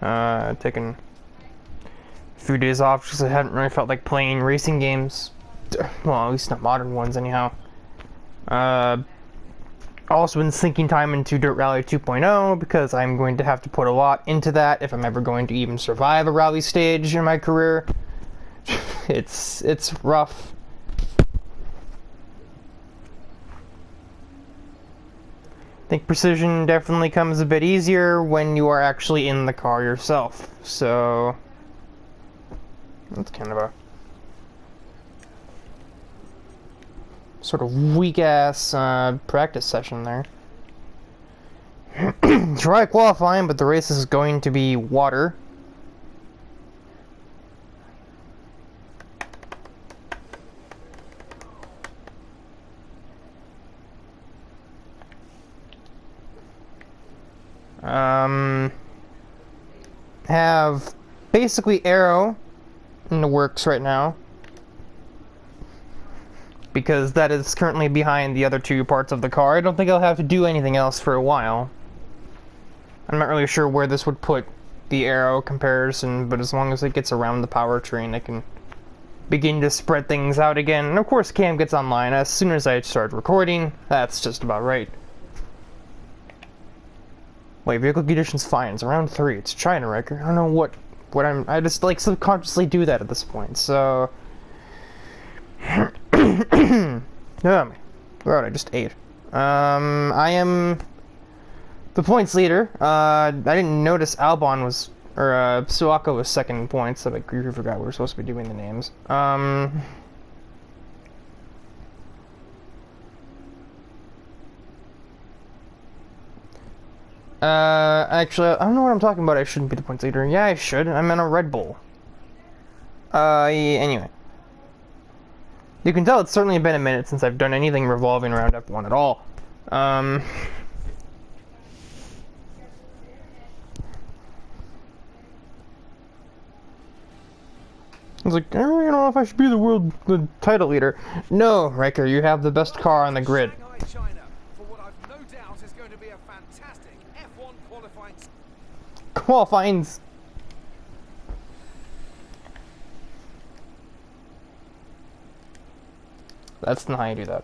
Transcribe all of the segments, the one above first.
Taking a few days off because I hadn't really felt like playing racing games. Well, at least not modern ones, anyhow. Also been sinking time into Dirt Rally 2.0 because I'm going to have to put a lot into that if I'm ever going to even survive a rally stage in my career. It's rough. I think precision definitely comes a bit easier when you are actually in the car yourself. So that's kind of a sort of weak-ass practice session there. Try qualifying, but the race is going to be water. Have basically aero in the works right now, because that is currently behind the other two parts of the car. I don't think I'll have to do anything else for a while. I'm not really sure where this would put the aero comparison, but as long as it gets around the powertrain, I can begin to spread things out again. And of course, cam gets online as soon as I start recording. That's just about right. Wait, vehicle conditions fine. It's around 3. It's China record. I don't know what I just like subconsciously do that at this point. So oh my god, I just ate. I am the points leader. I didn't notice Albon was, or Suaka was second in points, so I completely forgot we were supposed to be doing the names. Actually, I don't know what I'm talking about. I shouldn't be the points leader. Yeah, I should. I'm in a Red Bull. Anyway. You can tell it's certainly been a minute since I've done anything revolving around F1 at all. I was like, I don't really know if I should be the title leader. No, Riker, you have the best car on the grid. Shanghai, China, for what I've no doubt is going to be a fantastic F1 qualifying. That's not how you do that.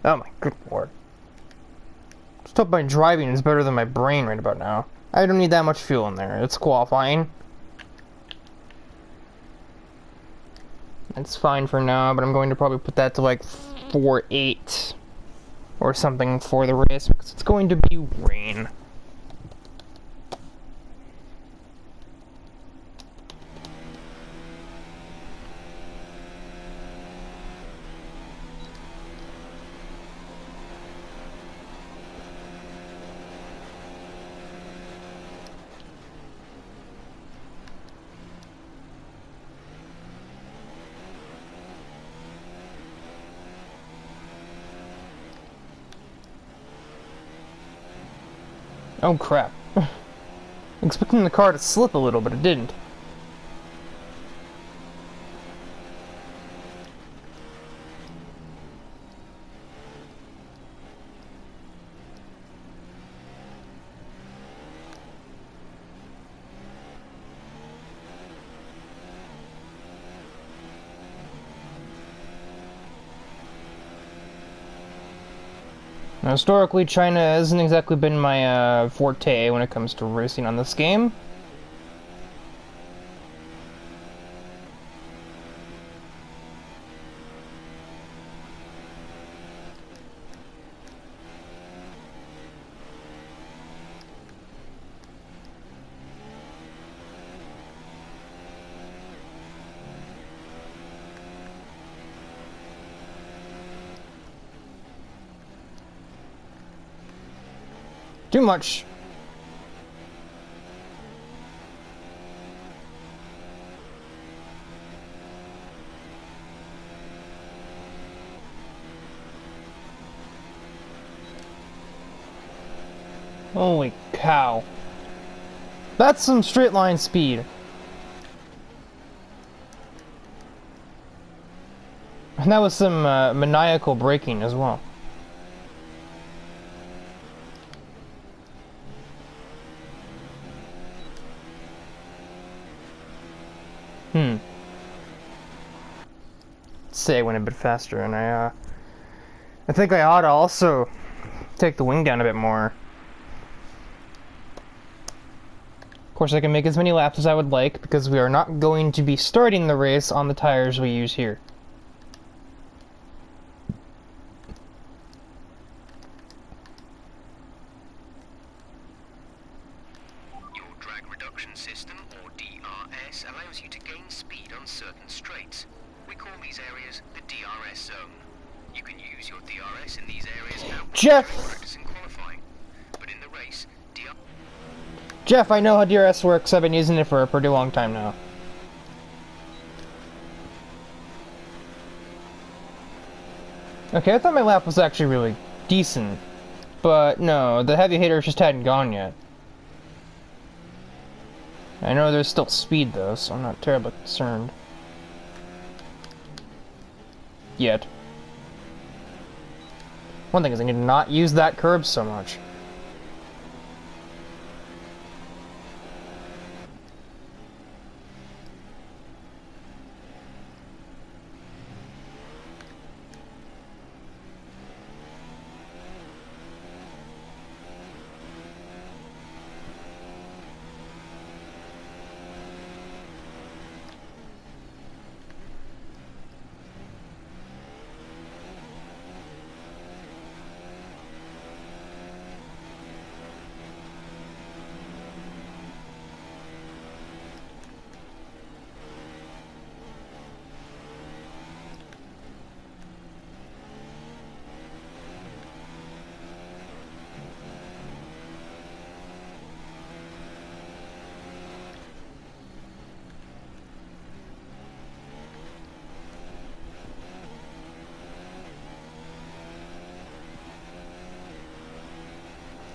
Oh my good lord. Just hope my driving is better than my brain right about now. I don't need that much fuel in there. It's qualifying. It's fine for now, but I'm going to probably put that to like 4.8 or something for the race because it's going to be rain. Oh crap. Expecting the car to slip a little, but it didn't. Now, historically, China hasn't exactly been my forte when it comes to racing on this game. Too much. Holy cow. That's some straight line speed. And that was some maniacal braking as well. Say I went a bit faster, and I think I ought to also take the wing down a bit more. Of course, I can make as many laps as I would like, because we are not going to be starting the race on the tires we use here. Your drag reduction system, or DRS, allows you to gain speed on certain straights. We call these areas the DRS zone. You can use your DRS in these areas now. Jeff! Practice in qualifying. But in the race, Jeff, I know how DRS works. I've been using it for a pretty long time now. Okay, I thought my lap was actually really decent. But no, the heavy hitters just hadn't gone yet. I know there's still speed though, so I'm not terribly concerned. Yet. One thing is I need to not use that curb so much.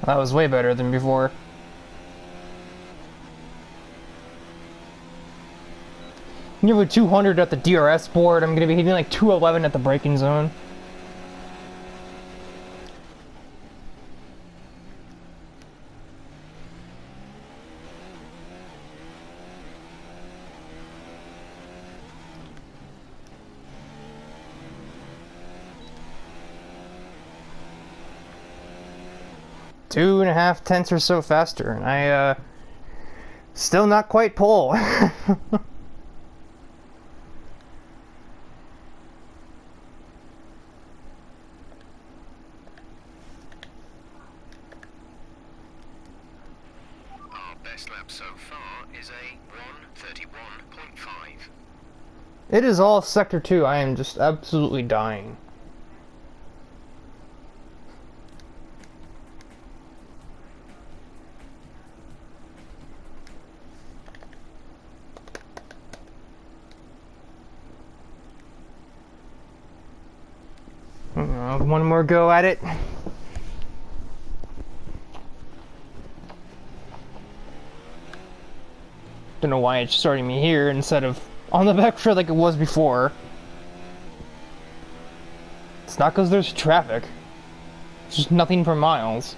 That was way better than before. Nearly 200 at the DRS board. I'm gonna be hitting like 211 at the braking zone. Two and a half tenths or so faster, and I still not quite pole. best lap so far is a 1:31.5. It is all Sector 2. I am just absolutely dying. One more go at it. Don't know why it's starting me here instead of on the back straight like it was before. It's not because there's traffic. It's just nothing for miles.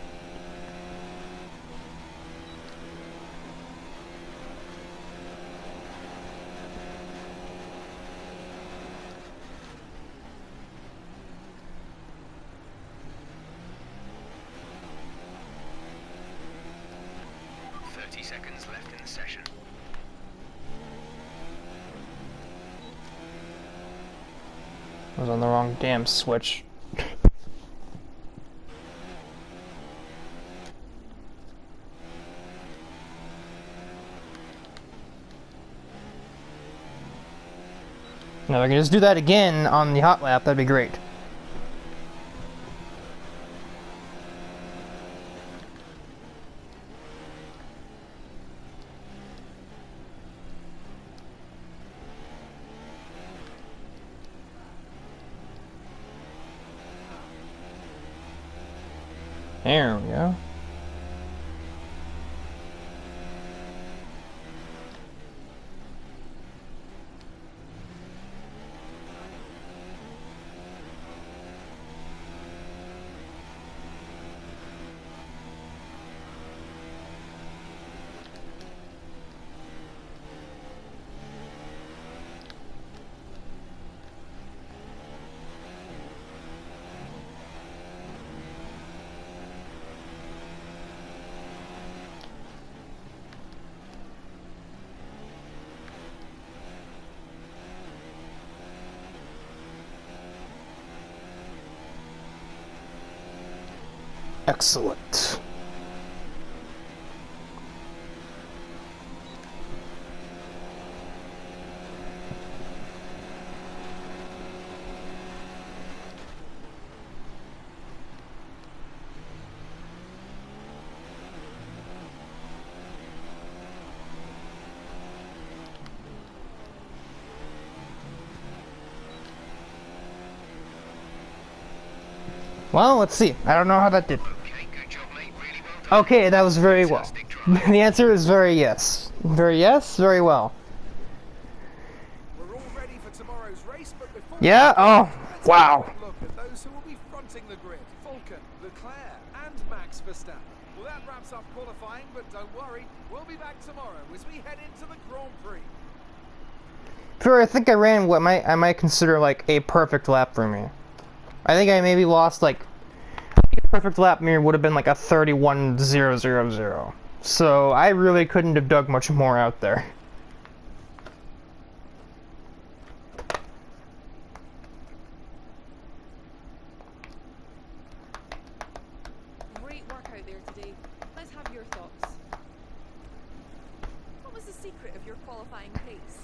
Seconds left in the session. I was on the wrong damn switch. Now if I can just do that again on the hot lap, that'd be great. There we go. Excellent. Well, let's see. I don't know how that did. Okay, good job, mate. Really well done. Okay, that was very well. Fantastic drive. The answer is very yes. Very yes, very well. We're all ready for tomorrow's race, but before Yeah? Oh, let's wow. have a look at those who will be fronting the grid. Vulcan, Leclerc, and Max Verstappen. Well, that wraps up qualifying, but don't worry, we'll be back tomorrow as we head into the Grand Prix. Sure, I think I ran what I might consider like a perfect lap for me. I think I maybe lost like a perfect lap mirror would have been like a 31.000. So I really couldn't have dug much more out there. Great work out there today. Let's have your thoughts. What was the secret of your qualifying pace?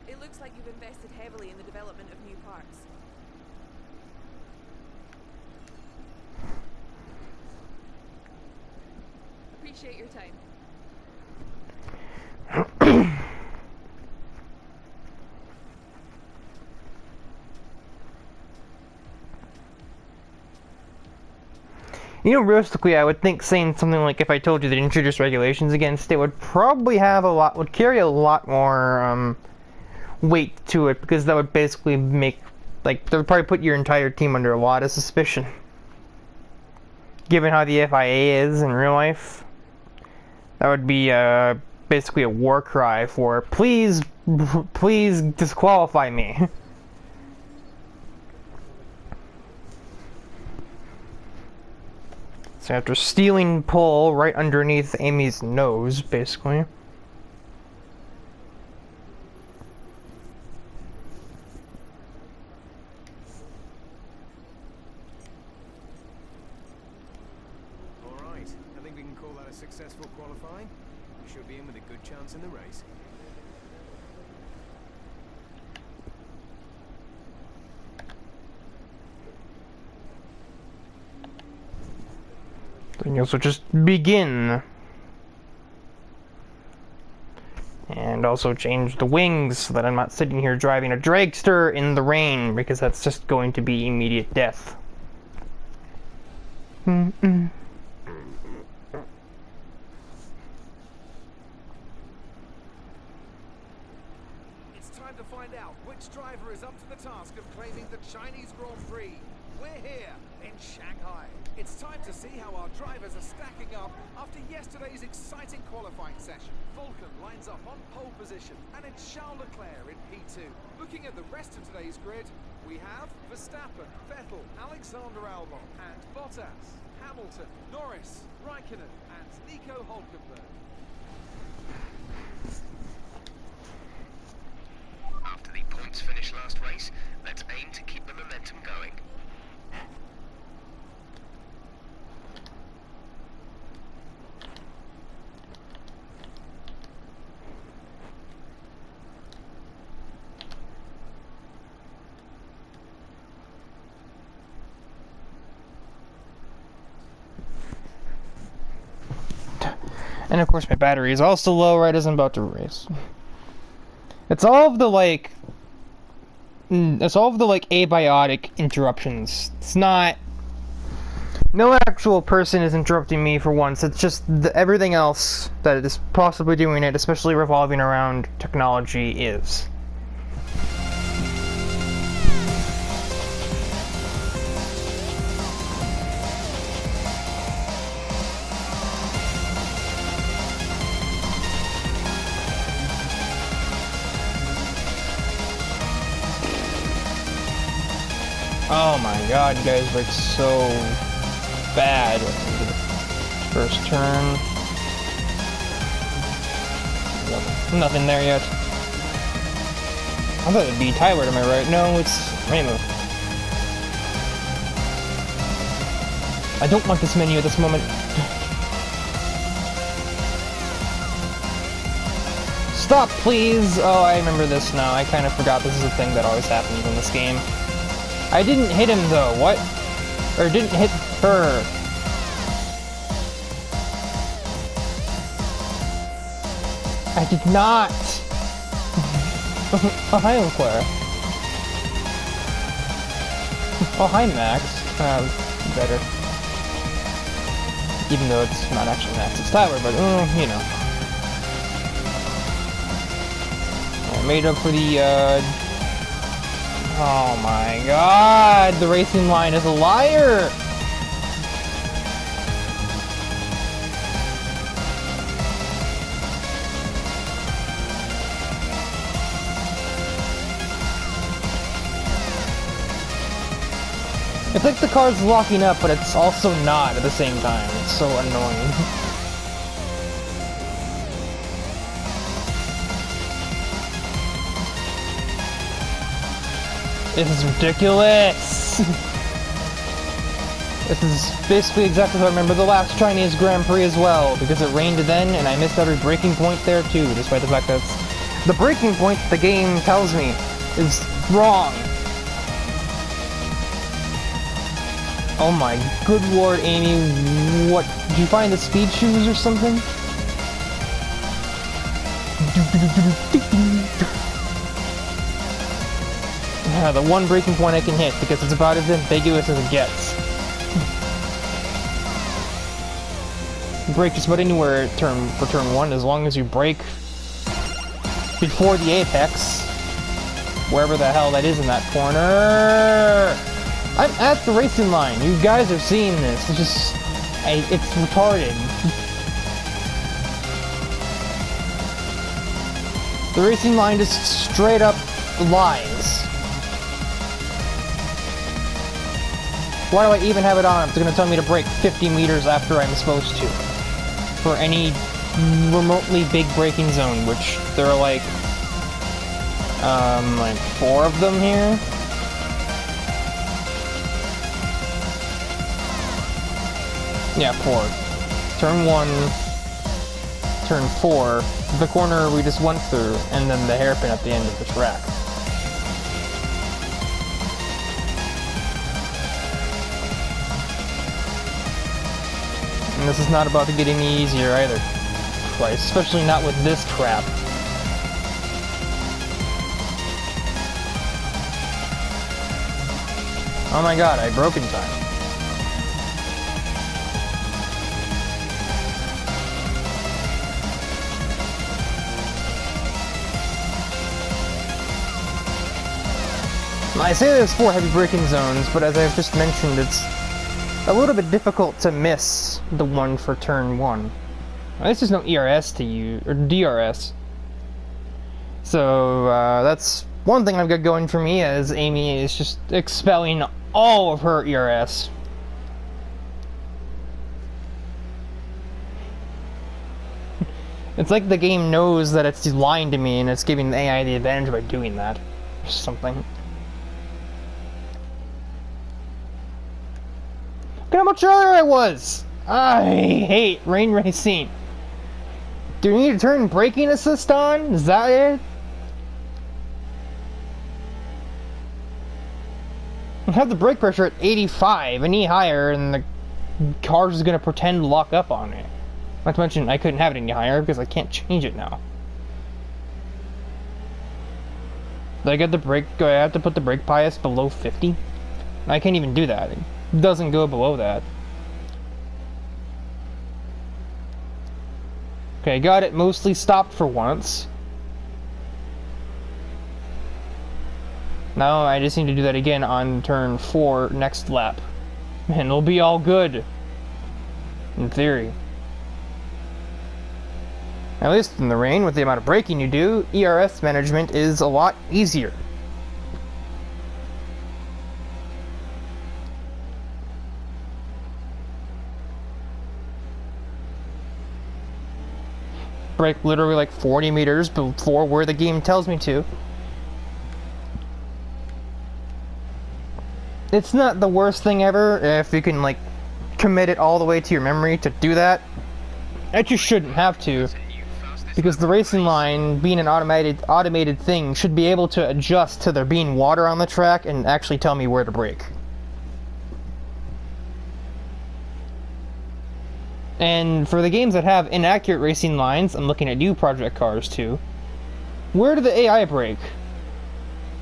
It looks like you've invested heavily in the development of new parts. Appreciate your time. You know, realistically, I would think saying something like if I told you they introduced regulations against it would probably have would carry a lot more weight to it, because that would basically make, like, that would probably put your entire team under a lot of suspicion. Given how the FIA is in real life, that would be basically a war cry for please disqualify me. So after stealing pole right underneath Amy's nose, basically. Alright, I think we can call that a successful qualifying. We should be in with a good chance in the race. Then you'll also just begin. And also change the wings so that I'm not sitting here driving a dragster in the rain, because that's just going to be immediate death. It's time to find out which driver is up to the task of claiming the Chinese Grand Prix. We're here in Shanghai. It's time to see how our drivers are stacking up after yesterday's exciting qualifying session. Vulcan lines up on pole position, and it's Charles Leclerc in P2. Looking at the rest of today's grid, we have Verstappen, Vettel, Alexander Albon, and Bottas, Hamilton, Norris, Raikkonen, and Nico Hülkenberg. After the points finish last race, let's aim to keep the momentum going. And of course my battery is also low right as I'm about to race. It's all of the like abiotic interruptions. It's not, no actual person is interrupting me for once. It's just everything else that is possibly doing it, especially revolving around technology, is. Oh my god, you guys were so bad into the first turn. Nothing there yet. I thought it'd be Tyler to my right. No, it's Rainbow. I don't want this menu at this moment. Stop, please! Oh, I remember this now. I kind of forgot this is a thing that always happens in this game. I didn't hit him, though. What? Or didn't hit her. I did not! Oh, hi, Claire. Oh, hi, Max. Better. Even though it's not actually Max, it's Tyler, but, you know. I made up for the, oh my god! The racing line is a liar! It's like the car's locking up, but it's also not at the same time. It's so annoying. This is ridiculous! This is basically exactly how I remember the last Chinese Grand Prix as well, because it rained then, and I missed every braking point there too, despite the fact that the braking point the game tells me is wrong. Oh my good lord, Amy, what, did you find the speed shoes or something? Yeah, the one braking point I can hit, because it's about as ambiguous as it gets. You brake just about anywhere for turn 1, as long as you brake before the apex, wherever the hell that is in that corner. I'm at the racing line. You guys are seeing this. It's just, it's retarded. The racing line just straight up lies. Why do I even have it on? It's gonna tell me to brake 50 meters after I'm supposed to. For any remotely big braking zone, which there are like 4 of them here. Yeah, 4. Turn 1, turn 4, the corner we just went through, and then the hairpin at the end of the track. And this is not about to get any easier either. Christ, especially not with this crap. Oh my god, I broke in time. I say there's 4 heavy braking zones, but as I've just mentioned, it's a little bit difficult to miss the one for turn 1. At least there's no ERS to use, or DRS. So, that's one thing I've got going for me, as Amy is just expelling all of her ERS. It's like the game knows that it's lying to me, and it's giving the AI the advantage by doing that. Or something. Look at how much earlier I was! I hate rain racing. Do you need to turn braking assist on? Is that it? I have the brake pressure at 85, any higher and the car's is going to pretend to lock up on it. Not to mention, I couldn't have it any higher because I can't change it now. Do I get the brake, do I have to put the brake bias below 50? I can't even do that. It doesn't go below that. Okay, got it mostly stopped for once. Now I just need to do that again on turn 4 next lap. And it'll be all good. In theory. At least in the rain, with the amount of braking you do, ERS management is a lot easier. Brake literally like 40 meters before where the game tells me to. It's not the worst thing ever if you can like commit it all the way to your memory to do that. It just shouldn't have to, because the racing line, being an automated thing, should be able to adjust to there being water on the track and actually tell me where to brake. And for the games that have inaccurate racing lines, I'm looking at you, Project Cars 2, where did the AI brake?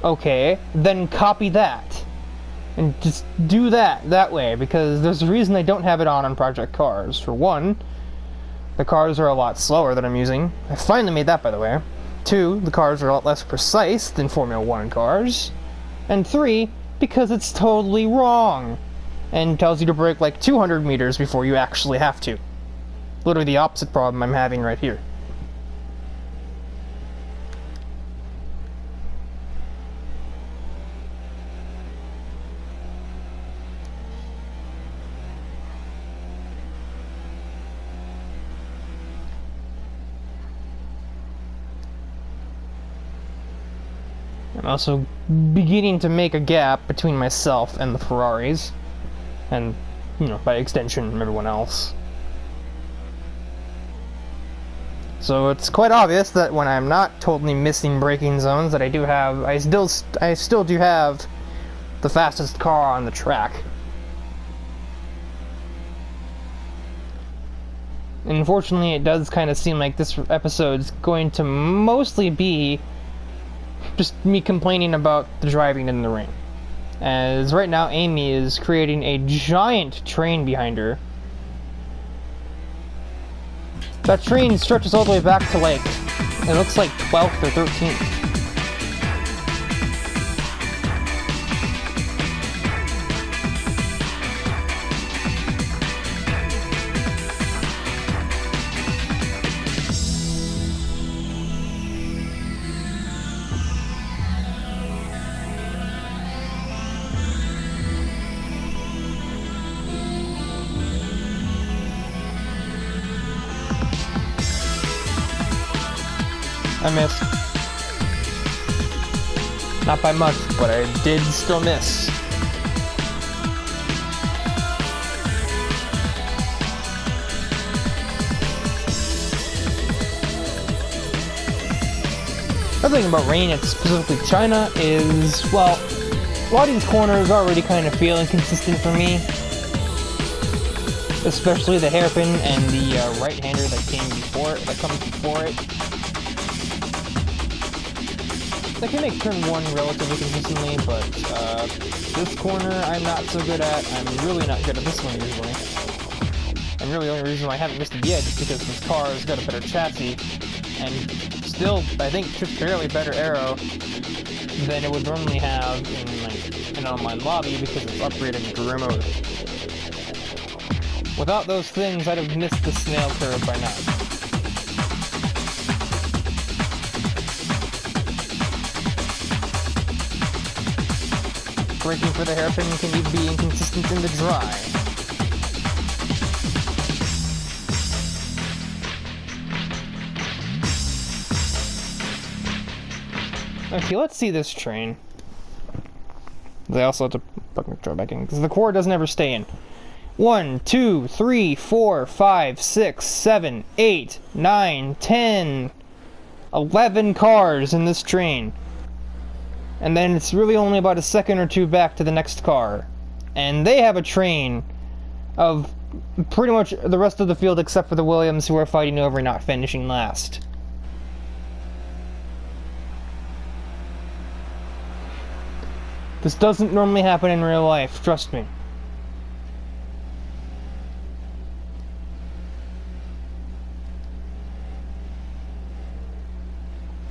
Okay, then copy that. And just do that way, because there's a reason they don't have it on Project Cars. For one, the cars are a lot slower that I'm using. I finally made that, by the way. 2, the cars are a lot less precise than Formula 1 cars. And 3, because it's totally wrong. And tells you to brake like 200 meters before you actually have to. Literally the opposite problem I'm having right here. I'm also beginning to make a gap between myself and the Ferraris, and, you know, by extension, everyone else. So it's quite obvious that when I'm not totally missing braking zones, that I still do have the fastest car on the track. And unfortunately, it does kind of seem like this episode's going to mostly be just me complaining about the driving in the rain. As right now, Amy is creating a giant train behind her. That train stretches all the way back to like, it looks like 12th or 13th. I missed. Not by much, but I did still miss. Another thing about rain, it's specifically China, is, well, a lot of these corners already kind of feel inconsistent for me. Especially the hairpin and the right-hander that comes before it. I can make turn 1 relatively consistently, but this corner I'm not so good at. I'm really not good at this one usually. And really the only reason why I haven't missed it yet is because this car has got a better chassis, and still, I think, just barely better aero than it would normally have in like an online lobby because it's upgraded into career mode. Without those things, I'd have missed the snail curve by now. Braking for the hairpin can be inconsistent in the dry. Okay, let's see this train. They also have to put my control back in, because the core doesn't ever stay in. 1, 2, 3, 4, 5, 6, 7, 8, 9, 10, 11 cars in this train. And then it's really only about a second or two back to the next car. And they have a train of pretty much the rest of the field except for the Williams, who are fighting over not finishing last. This doesn't normally happen in real life, trust me.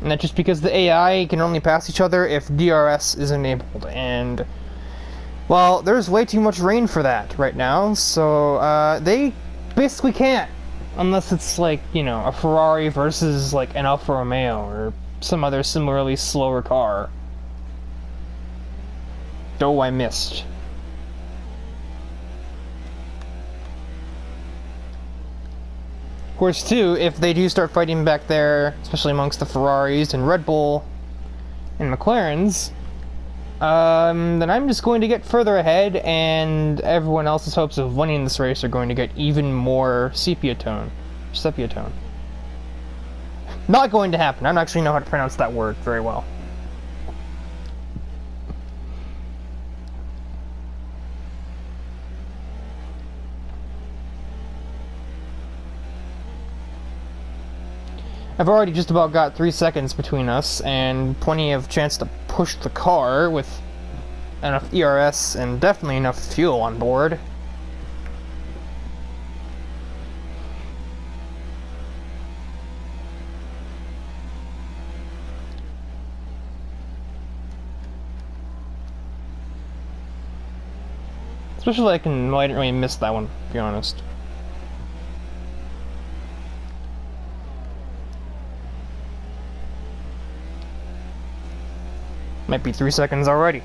And that's just because the AI can only pass each other if DRS is enabled, and, well, there's way too much rain for that right now, so they basically can't, unless it's like, you know, a Ferrari versus like an Alfa Romeo or some other similarly slower car. Oh, I missed. Of course, too, if they do start fighting back there, especially amongst the Ferraris and Red Bull and McLarens, Then I'm just going to get further ahead, and everyone else's hopes of winning this race are going to get even more sepia tone. Not going to happen. I don't actually know how to pronounce that word very well. I've already just about got 3 seconds between us, and plenty of chance to push the car with enough ERS and definitely enough fuel on board. Especially I didn't really miss that one, to be honest. Might be 3 seconds already.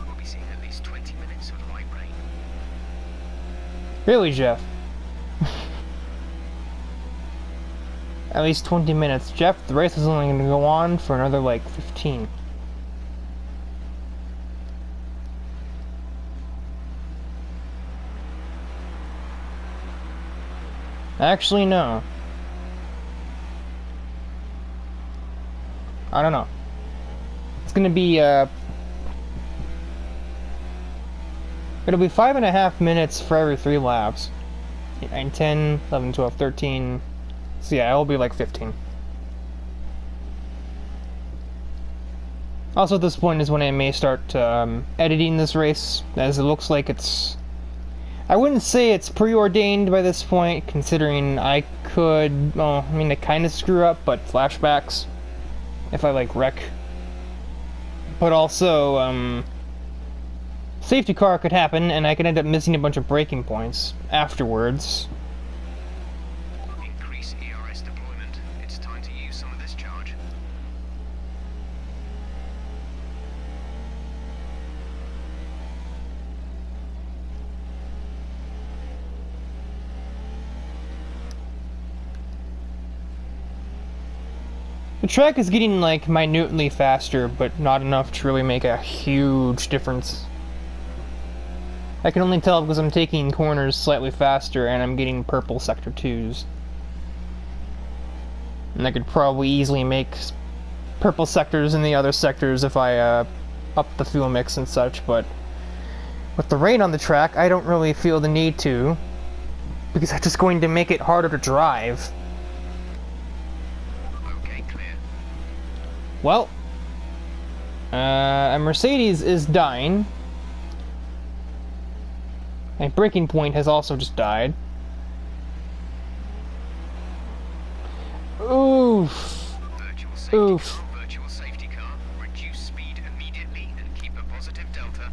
We'll be seeing at least 20 minutes of light rain. Really, Jeff? At least 20 minutes. Jeff, the race is only going to go on for another, like, 15. Actually, no. I don't know. It's gonna be, it'll be 5.5 minutes for every 3 laps. 8, 9, 10, 11, 12, 13. So yeah, it'll be like 15. Also, at this point is when I may start editing this race, as it looks like it's... I wouldn't say it's preordained by this point, considering I could... Well, I mean, I kind of screw up, but flashbacks. If I, like, wreck. But also, safety car could happen, and I could end up missing a bunch of braking points afterwards. Increase ERS deployment. It's time to use some of this charge. The track is getting, like, minutely faster, but not enough to really make a huge difference. I can only tell because I'm taking corners slightly faster and I'm getting purple sector 2s. And I could probably easily make purple sectors in the other sectors if I up the fuel mix and such, but with the rain on the track, I don't really feel the need to, because that's just going to make it harder to drive. Okay, clear. Well, a Mercedes is dying. A braking point has also just died. Oof. Virtual safety Oof. car, virtual safety car. Reduce speed immediately and keep a positive delta.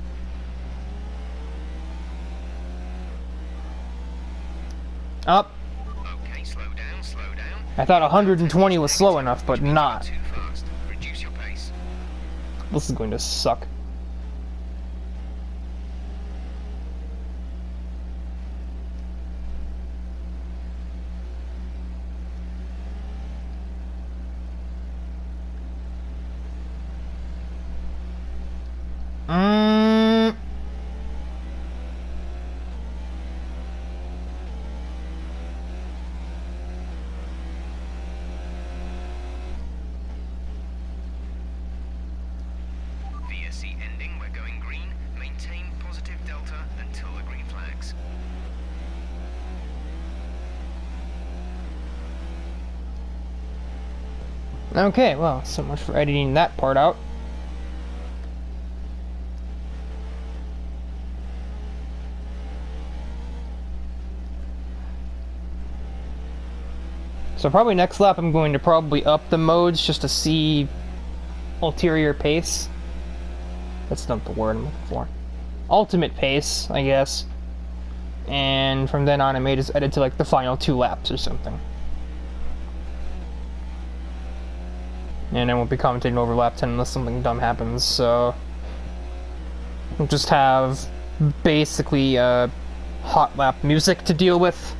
Up. Okay, slow down, slow down. I thought 120 was slow enough, but not. Too fast. Reduce your pace. This is going to suck. landing, we're going green. Maintain positive delta until the green flags. Okay, well, so much for editing that part out. So probably next lap I'm going to probably up the modes just to see ulterior pace. That's not the word I'm looking for. Ultimate pace, I guess. And from then on I may just edit to like the final 2 laps or something. And I won't be commentating over lap 10 unless something dumb happens, so we'll just have basically hot lap music to deal with.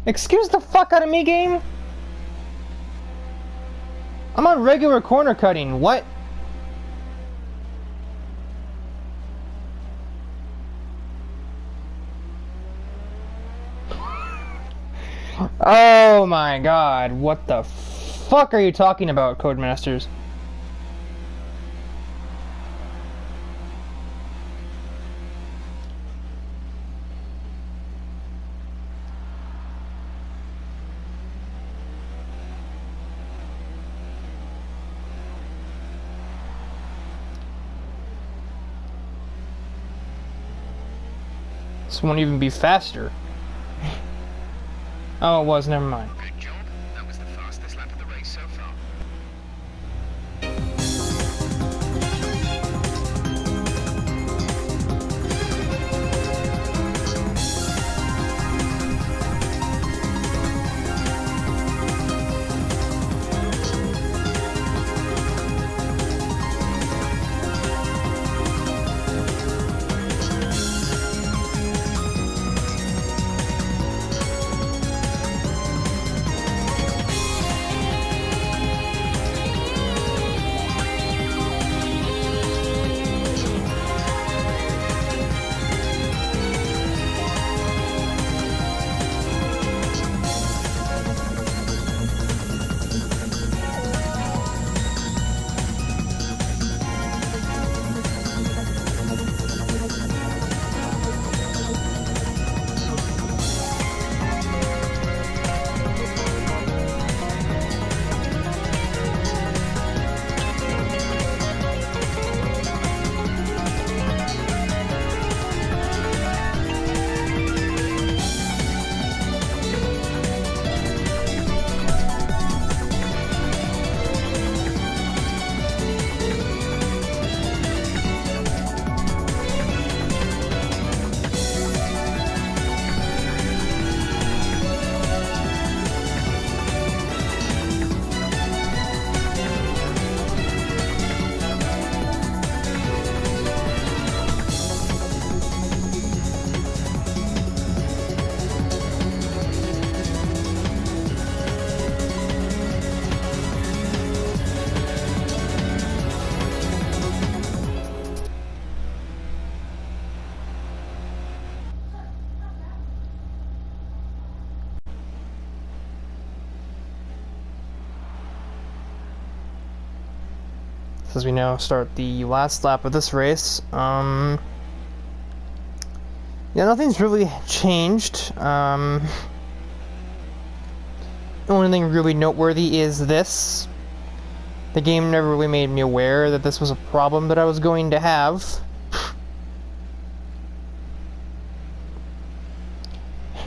Excuse the fuck out of me, game? I'm on regular corner cutting, what? Oh my god, what the fuck are you talking about, Codemasters? This won't even be faster. Oh, it was, never mind. Good job. That was the fastest lap of the race so far. as we now start the last lap of this race. Yeah, nothing's really changed. The only thing really noteworthy is this. The game never really made me aware that this was a problem that I was going to have.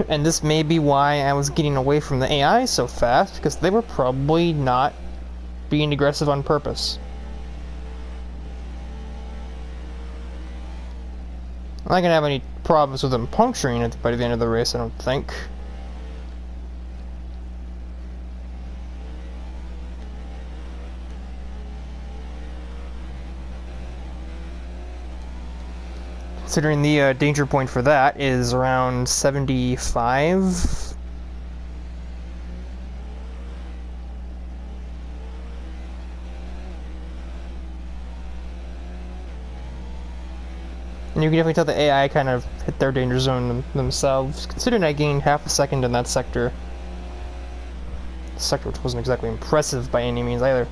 And this may be why I was getting away from the AI so fast, because they were probably not being aggressive on purpose. I'm not gonna have any problems with them puncturing it by the end of the race, I don't think. Considering the danger point for that is around 75. And you can definitely tell the AI kind of hit their danger zone themselves, considering I gained half a second in that sector. Sector which wasn't exactly impressive by any means either.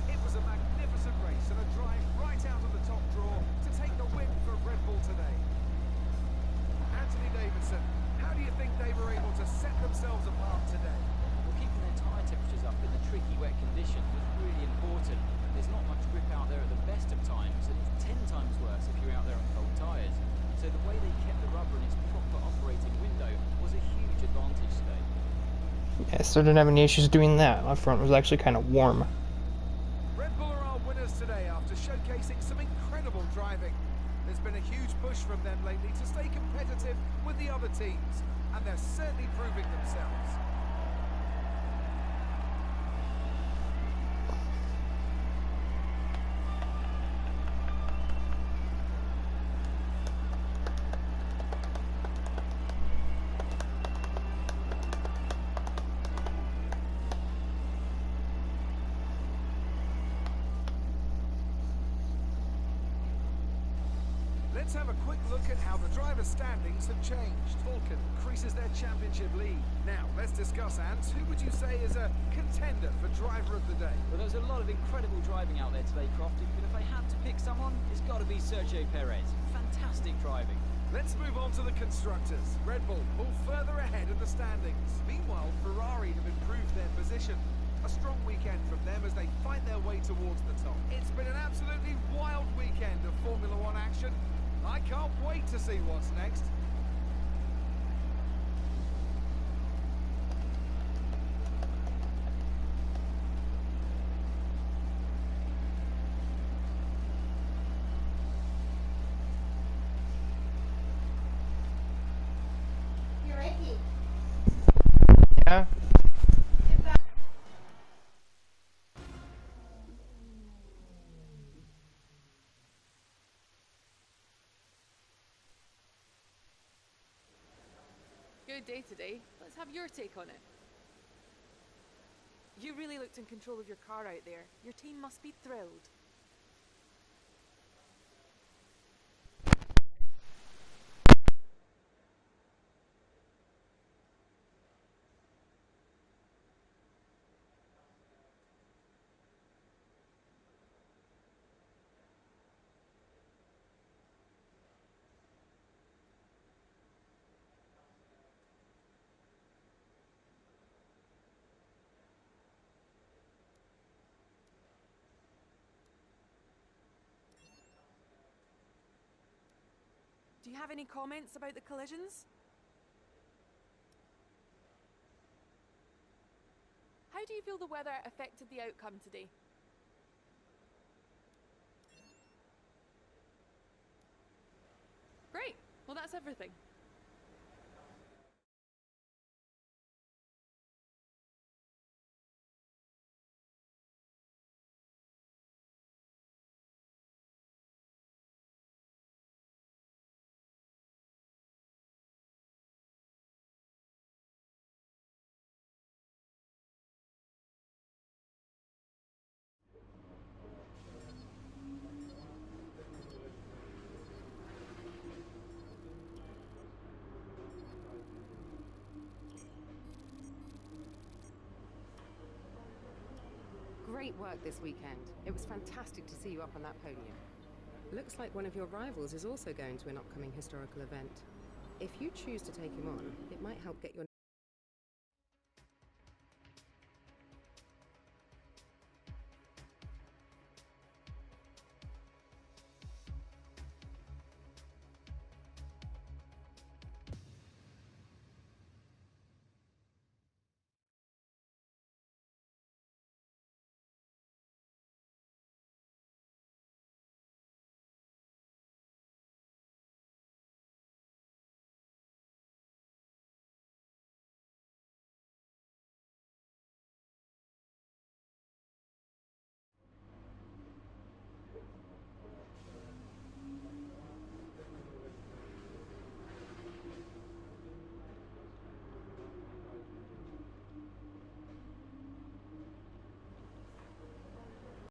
It was a magnificent race and a drive right out of the top draw to take the win for Red Bull today. Anthony Davidson, how do you think they were able to set themselves apart today? Well, keeping their tyre temperatures up in the tricky wet conditions was really important. There's not much grip out there at the best of times, and it's 10 times worse if you're out there on cold tyres. So the way they kept the rubber in its proper operating window was a huge advantage today. Yes, I didn't have any issues doing that. My front was actually kind of warm. Red Bull are our winners today after showcasing some incredible driving. There's been a huge push from them lately to stay competitive with the other teams, and they're certainly proving themselves. Let's have a quick look at how the driver standings have changed. Vulcan increases their championship lead. Now, let's discuss, Ant. Who would you say is a contender for driver of the day? Well, there was a lot of incredible driving out there today, Crofty, but if I had to pick someone, it's got to be Sergio Perez. Fantastic driving. Let's move on to the constructors. Red Bull pull further ahead of the standings. Meanwhile, Ferrari have improved their position. A strong weekend from them as they fight their way towards the top. It's been an absolutely wild weekend of Formula One action. I can't wait to see what's next. You're ready. Yeah? Good day today. Let's have your take on it. You really looked in control of your car out there. Your team must be thrilled. Do you have any comments about the collisions? How do you feel the weather affected the outcome today? Great. Well, that's everything. Great work this weekend. It was fantastic to see you up on that podium. Looks like one of your rivals is also going to an upcoming historical event. If you choose to take him on, it might help get your